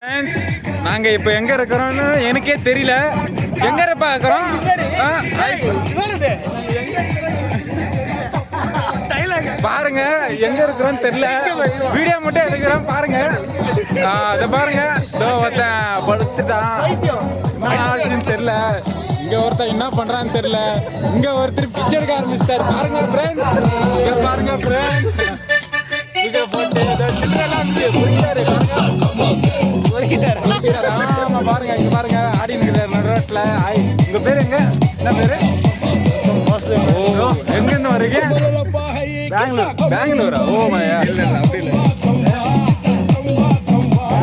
Friends, நாங்கள் இப்போ எங்கே இருக்கிறோம்னு எனக்கே தெரியல. எங்கே இருப்பா இருக்கிறோம்? பாருங்க, எங்க இருக்கிறோன்னு தெரியல. வீடியோ மட்டும் எடுக்கிறோம் பாருங்க. அதை பாருங்க, ஒருத்தன் படுத்துட்டான். என்ன ஆச்சுன்னு தெரியல. இங்க ஒருத்தன் என்ன பண்றான்னு தெரியல. இங்க ஒருத்தர் பிச்சை எடுக்க ஆரம்பிச்சிட்டாரு. பாருங்க ஃப்ரெண்ட்ஸ், இங்க பாருங்க ஃப்ரெண்ட்ஸ். இங்க போட்டு ஆமா பாருங்க, இங்க பாருங்க ஆடின்னு இருக்கிறாரு நடு ரோட்ல. உங்க பேரு எங்க? என்ன பேரு? எங்க இருந்து வரீங்க? பெங்களூரா? ஓ மாயா.